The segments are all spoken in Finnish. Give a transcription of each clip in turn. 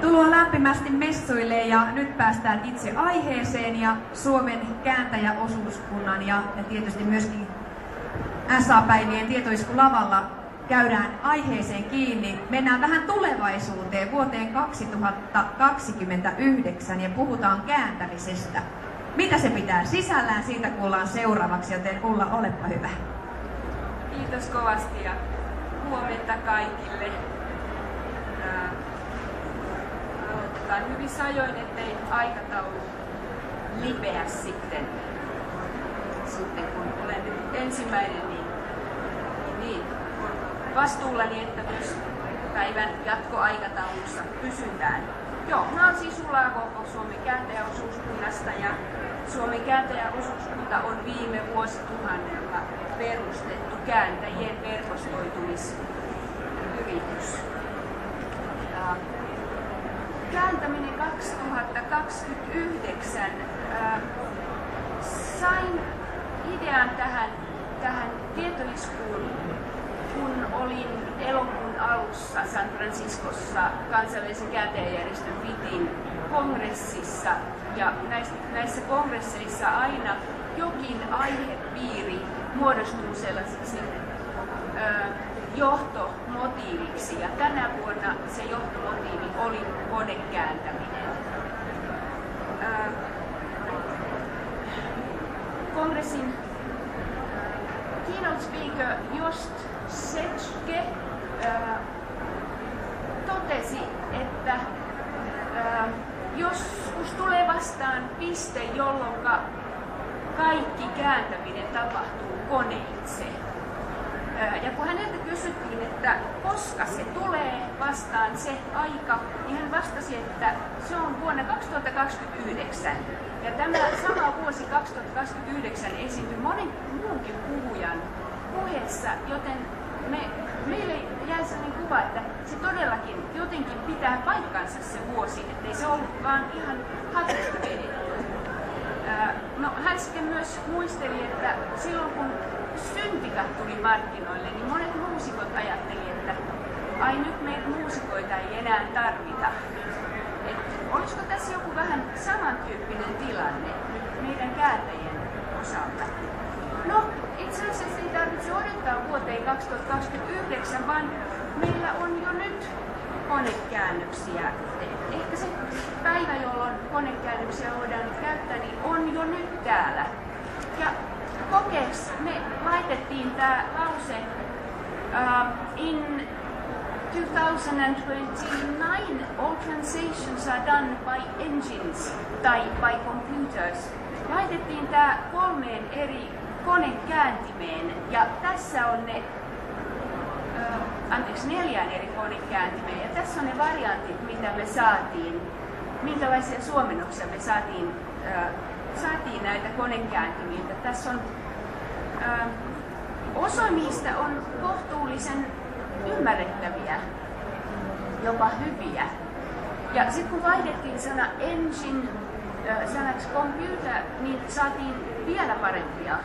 Tervetuloa lämpimästi messuille ja nyt päästään itse aiheeseen ja Suomen kääntäjäosuuskunnan ja tietysti myöskin SA-päivien tietoiskulavalla käydään aiheeseen kiinni. Mennään vähän tulevaisuuteen vuoteen 2029 ja puhutaan kääntämisestä. Mitä se pitää sisällään, siitä kuullaan seuraavaksi, joten Ulla, olepa hyvä. Kiitos kovasti ja huomenta kaikille. Aloitetaan hyvissä ajoin, ettei aikataulu lipeä sitten kun olen nyt ensimmäinen, niin on vastuullani, että myös päivän jatkoaikataulussa pysytään. Joo, mä oon siis Ulla Avo Suomen kääntäjäosuuskunnasta ja Suomen kääntäjäosuuskunta on viime vuosituhannella perustettu kääntäjien verkostoitumisyritys. Kääntäminen 2029. Sain idean tähän tietoiskuun, kun olin elokuun alussa San Franciscossa kansainvälisen kääntäjäjärjestön FITin kongressissa. Ja näissä kongresseissa aina jokin aihepiiri muodostuu sellaisiksi johtomotiiviksi. Ja tänä vuonna se johtomotiivi oli konekääntäminen. Kongressin keynote speaker Jost Setschke totesi, että joskus tulee vastaan piste, jolloin kaikki kääntäminen tapahtuu koneitse. Ja kun häneltä kysyttiin, että koska se tulee vastaan se aika, niin hän vastasi, että se on vuonna 2029. Ja tämä sama vuosi 2029 esiintyi monen muunkin puhujan puheessa, joten meille jäi sellainen kuva, että se todellakin jotenkin pitää paikkansa se vuosi, ettei se ollut vaan ihan hatusta vedetty. No, hän sitten myös muisteli, että silloin kun syntikat tuli markkinoille, niin monet muusikot ajatteli, että ai nyt meitä muusikoita ei enää tarvita. Olisiko tässä joku vähän samantyyppinen tilanne nyt meidän kääntäjien osalta? No, itse asiassa ei tarvitse odottaa vuoteen 2029, vaan meillä on jo nyt konekäännöksiä. Ehkä se päivä, jolloin konekäännöksiä voidaan käyttää, niin on jo nyt täällä. Ja kokeeksi me laitettiin tämä lause in 2029 all translations are done by engines tai by computers. Laitettiin tämä 3 eri konekääntimeen ja tässä on ne 4 eri konekääntimeen ja tässä on ne variantit, mitä me saatiin, minkälaisia suomennoksia me saatiin näitä konekääntimiä. Tässä on osa niistä on kohtuullisen ymmärrettäviä, jopa hyviä. Ja sitten kun vaihdettiin sana engine sanaksi computer, niin saatiin vielä parempia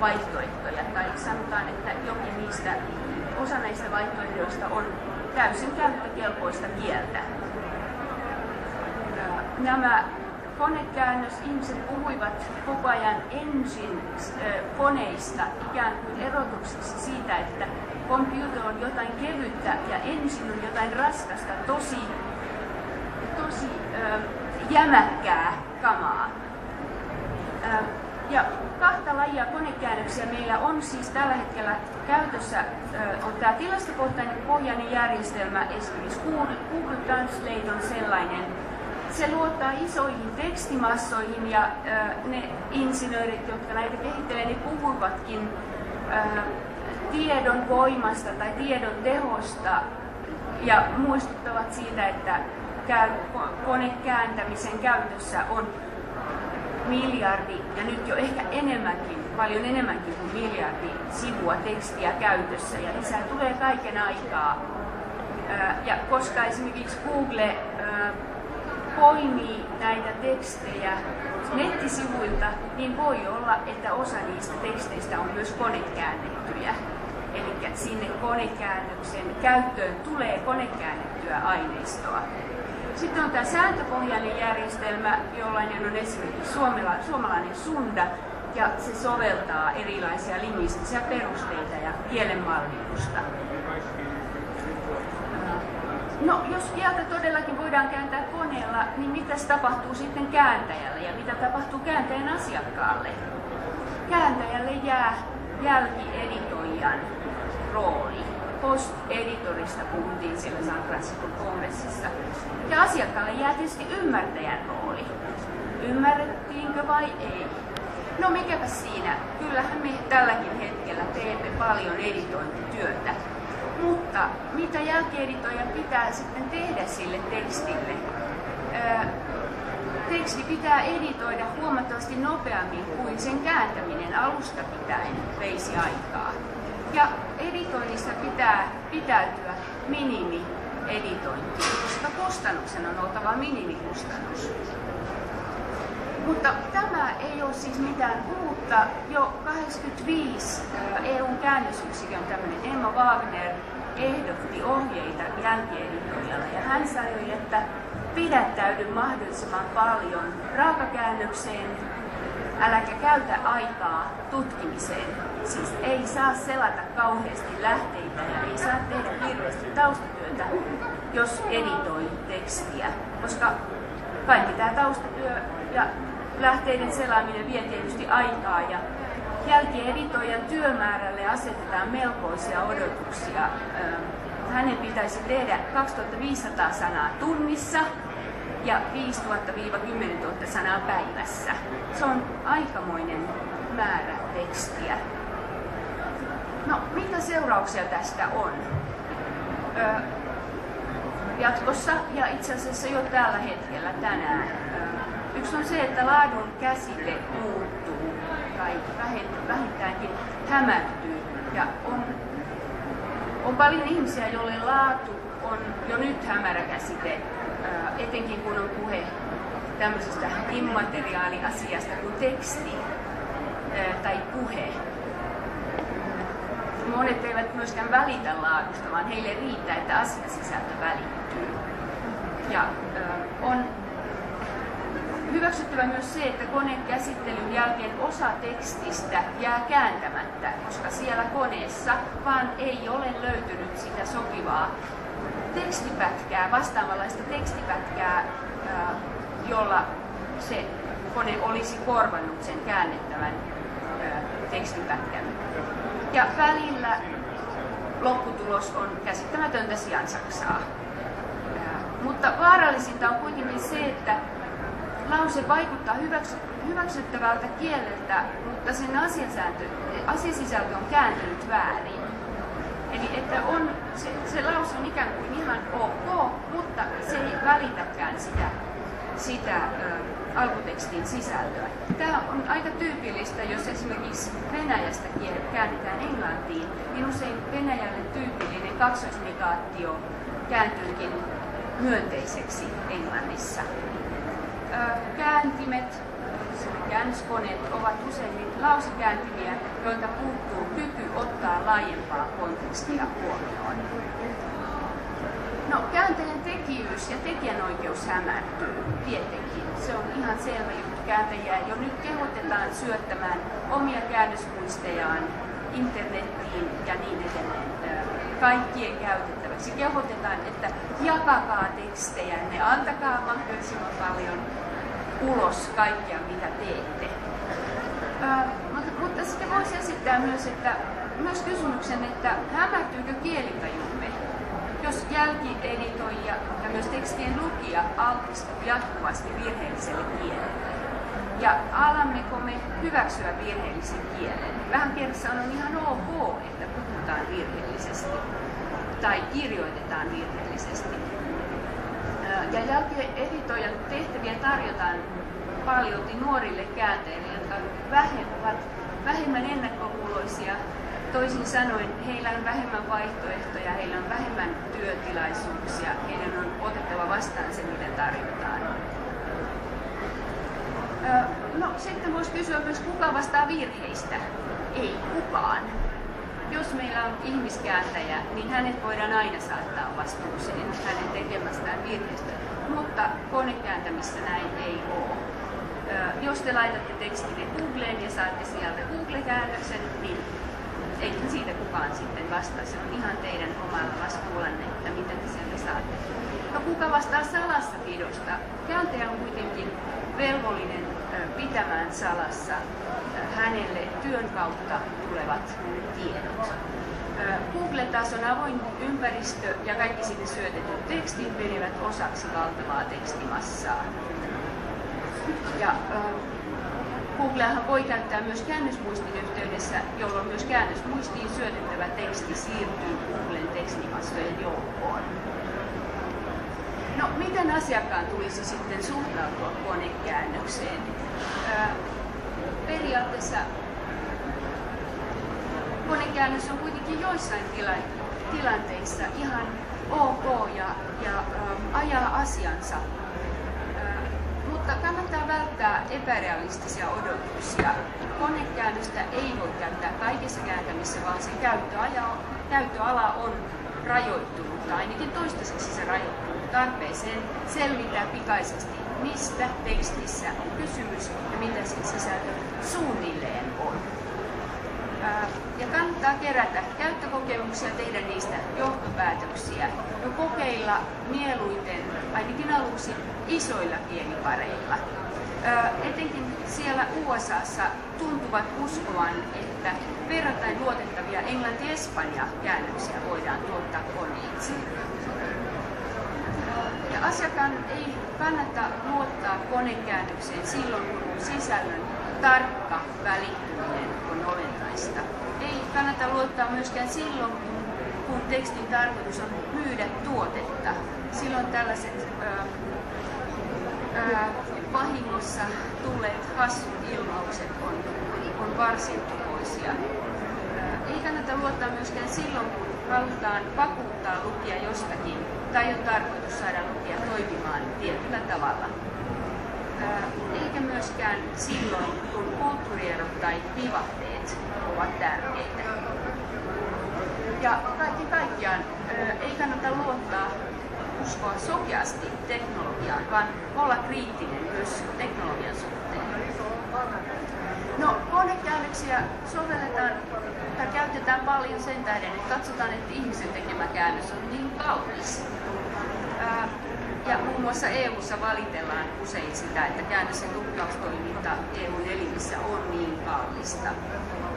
vaihtoehtoja. Tai sanotaan, että osa näistä vaihtoehdoista on täysin käyttökelpoista kieltä. Nämä konekäännösihmiset puhuivat koko ajan engine-koneista ikään kuin erotukseksi siitä, että computer on jotain kevyttä ja engine on jotain raskasta, tosi jämäkkää kamaa. Ja 2 lajia konekäännöksiä meillä on siis tällä hetkellä käytössä. On tämä tilastokohtainen pohjainen järjestelmä, esimerkiksi Google Translate on sellainen. Se luottaa isoihin tekstimassoihin ja ne insinöörit, jotka näitä kehittelevät, niin puhuvatkin tiedon voimasta tai tiedon tehosta ja muistuttavat siitä, että konekääntämisen käytössä on miljardi ja nyt jo ehkä paljon enemmänkin kuin miljardi sivua tekstiä käytössä ja lisää tulee kaiken aikaa. Ja koska esimerkiksi Google poimii näitä tekstejä nettisivuilta, niin voi olla, että osa niistä teksteistä on myös konekäännettyjä. Eli sinne konekäännöksen käyttöön tulee konekäännettyä aineistoa. Sitten on tämä sääntöpohjainen järjestelmä, jollainen on esimerkiksi suomalainen Sunda, ja se soveltaa erilaisia lingvistisiä perusteita ja kielenmallinnusta. No, jos kieltä todellakin voidaan kääntää koneella, niin mitä tapahtuu sitten kääntäjälle ja mitä tapahtuu kääntäjän asiakkaalle? Kääntäjälle jää jälkieditoijan rooli. Post-editorista puhuttiin siellä San Franciscon kongressissa. Ja asiakkaalle jää tietysti ymmärtäjän rooli. Ymmärrettiinkö vai ei? No mikäpä siinä, kyllähän me tälläkin hetkellä teemme paljon editointityötä. Mutta mitä jälkieditoija pitää sitten tehdä sille tekstille? Teksti pitää editoida huomattavasti nopeammin kuin sen kääntäminen alusta pitäen veisi aikaa. Ja editoinnissa pitää pitäytyä minimi-editointiin, koska kustannuksen on oltava minimikustannus. Mutta tämä ei ole siis mitään uutta. Jo 1985 EUn käännösyksikön tämmöinen Emma Wagner ehdotti ohjeita jälkieditoijalle ja hän sanoi, että pidättäydy mahdollisimman paljon raakakäännökseen, äläkä käytä aikaa tutkimiseen. Siis ei saa selata kauheasti lähteitä ja ei saa tehdä hirveästi taustatyötä, jos editoi tekstiä, koska kaikki tämä taustatyö ja lähteiden selaaminen vie tietysti aikaa ja jälkieditoijan työmäärälle asetetaan melkoisia odotuksia. Hänen pitäisi tehdä 2500 sanaa tunnissa ja 5000–10 000 sanaa päivässä. Se on aikamoinen määrä tekstiä. No, mitä seurauksia tästä on? Jatkossa ja itse asiassa jo tällä hetkellä tänään. Yksi on se, että laadun käsite muuttuu tai vähintäänkin hämärtyy. Ja on paljon ihmisiä, joille laatu on jo nyt hämärä käsite, etenkin kun on puhe tämmöisestä immateriaaliasiasta kuin teksti tai puhe. Monet eivät myöskään välitä laadusta, vaan heille riittää, että asiasisältö välittyy. Ja on hyväksyttävä myös se, että koneen käsittelyn jälkeen osa tekstistä jää kääntämättä, koska siellä koneessa vaan ei ole löytynyt sitä sopivaa tekstipätkää, vastaavanlaista tekstipätkää, jolla se kone olisi korvannut sen käännettävän tekstipätkän. Ja välillä lopputulos on käsittämätöntä siansaksaa. Mutta vaarallisinta on kuitenkin se, että lause vaikuttaa hyväksyttävältä kieleltä, mutta sen asiasisältö on kääntynyt väärin. Eli että se lause on ikään kuin ihan ok, mutta se ei välitäkään sitä alkutekstin sisältöä. Tämä on aika tyypillistä, jos esimerkiksi Venäjästä käännetään englantiin, niin usein Venäjälle tyypillinen kaksoisnegaatio kääntyykin myönteiseksi englannissa. Kääntimet, käännöskoneet ovat usein lausekääntimiä, joilta puuttuu kyky ottaa laajempaa kontekstia huomioon. No, kääntäjän tekijyys ja tekijänoikeus hämärtyy tietenkin. Se on ihan selvä juttu. Kääntäjiä jo nyt kehotetaan syöttämään omia käännösmuistejaan internettiin ja niin edelleen kaikkien käytettäväksi. Kehotetaan, että jakakaa tekstejänne, antakaa mahdollisimman paljon ulos kaikkea, mitä teette. Mutta sitten voisi esittää myös kysymyksen, että hämärtyykö kielitajumme, jos jälkieditoija ja myös tekstien lukija altistuu jatkuvasti virheelliselle kielelle? Ja alammeko me hyväksyä virheellisen kielen? Vähän pienessä on ihan ok, että puhutaan virheellisesti tai kirjoitetaan virheellisesti. Ja jälkieditoijan tehtäviä tarjotaan paljolti nuorille kääntäjille, jotka ovat vähemmän ennakkoluuloisia. Toisin sanoen, heillä on vähemmän vaihtoehtoja, heillä on vähemmän työtilaisuuksia, heidän on otettava vastaan se, mitä tarjotaan. No, sitten voisi kysyä myös, kuka vastaa virheistä? Ei kukaan. Jos meillä on ihmiskääntäjä, niin hänet voidaan aina saattaa vastuuseen hänen tekemästään virheestä. mutta konekääntämissä näin ei ole. Jos te laitatte tekstinne Googleen ja saatte sieltä Google-käännöksen, niin eikä siitä kukaan sitten vastaa. Se on ihan teidän omalla vastuullanne, että mitä te sieltä saatte. No kuka vastaa salassapidosta? Kääntäjä on kuitenkin velvollinen pitämään salassa hänelle työn kautta tulevat tiedot. Google taas on avoin ympäristö ja kaikki sinne syötetyt tekstit menevät osaksi valtavaa tekstimassaa. Ja Googleahan voi käyttää myös käännösmuistin yhteydessä, jolloin myös käännösmuistiin syötettävä teksti siirtyy Googlen tekstimassojen joukkoon. No, miten asiakkaan tulisi sitten suhtautua konekäännökseen? Periaatteessa konekäännös on kuitenkin joissain tilanteissa ihan ok ja ajaa asiansa. Mutta kannattaa välttää epärealistisia odotuksia. Konekäännöstä ei voi käyttää kaikessa kääntämisessä, vaan sen käyttöala on rajoittunut, tai ainakin toistaiseksi se rajoittunut tarpeeseen selvittää pikaisesti, mistä tekstissä on kysymys ja mitä sen sisältö suunnilleen on. Ja kannattaa kerätä käyttökokemuksia, tehdä niistä johtopäätöksiä ja kokeilla mieluiten, ainakin aluksi, isoilla kielipareilla. Etenkin siellä USAssa tuntuvat uskovan, että verrattain luotettavia englanti-espanja-käännöksiä voidaan tuottaa koneitse. Ja asiakkaan ei kannata luottaa konekäännökseen silloin, kun sisällön tarkka välittyminen on olennaista. Ei kannata luottaa myöskään silloin, kun tekstin tarkoitus on myydä tuotetta. Silloin tällaiset vahingossa tulleet hassut ilmaukset on varsin tuhoisia. Ei kannata luottaa myöskään silloin, kun halutaan vakuuttaa lukija jostakin tai on tarkoitus saada lukija toimimaan tietyllä tavalla. Eikä myöskään silloin, kun kulttuurierot tai vivahteet ovat tärkeitä. Ja kaiken kaikkiaan ei kannata uskoa sokeasti teknologiaan, vaan olla kriittinen myös teknologian suhteen. No, konekäännöksiä sovelletaan tai käytetään paljon sen tähden, että katsotaan, että ihmisen tekemä käännös on niin kaunis. Ja muun muassa EU:ssa valitellaan usein sitä, että käännös- ja tulkkaustoiminta EU:n elimissä on niin kallista.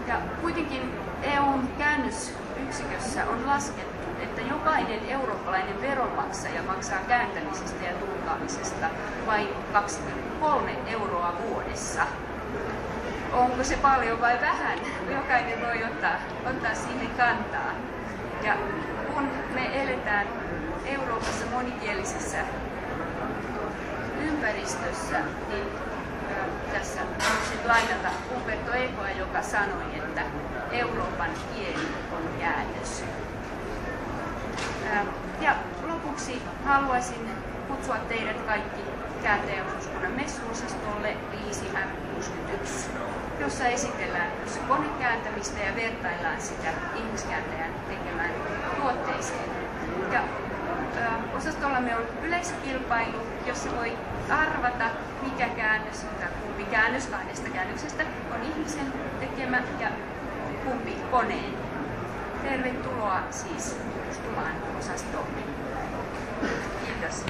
Ja kuitenkin EU:n käännösyksikössä on laskettu, että jokainen eurooppalainen veronmaksaja maksaa kääntämisestä ja tulkkaamisesta vain 23 € vuodessa. Onko se paljon vai vähän? Jokainen voi ottaa siihen kantaa. Ja kun me eletään Euroopassa monikielisessä ympäristössä, niin tässä haluaisin lainata Umberto Ecoa, joka sanoi, että Euroopan kieli on käännös. Ja lopuksi haluaisin kutsua teidät kaikki kääntäjäosuuskunnan messuosastolle 5M61, jossa esitellään myös konekääntämistä ja vertaillaan sitä ihmiskääntäjän tekemään tuotteeseen. Ja osastollamme on yleisökilpailu, jossa voi arvata, mikä käännös tai kumpi käännös 2 käännöksestä on ihmisen tekemä ja kumpi koneen. Tervetuloa siis tutustumaan osastoomme. Kiitos.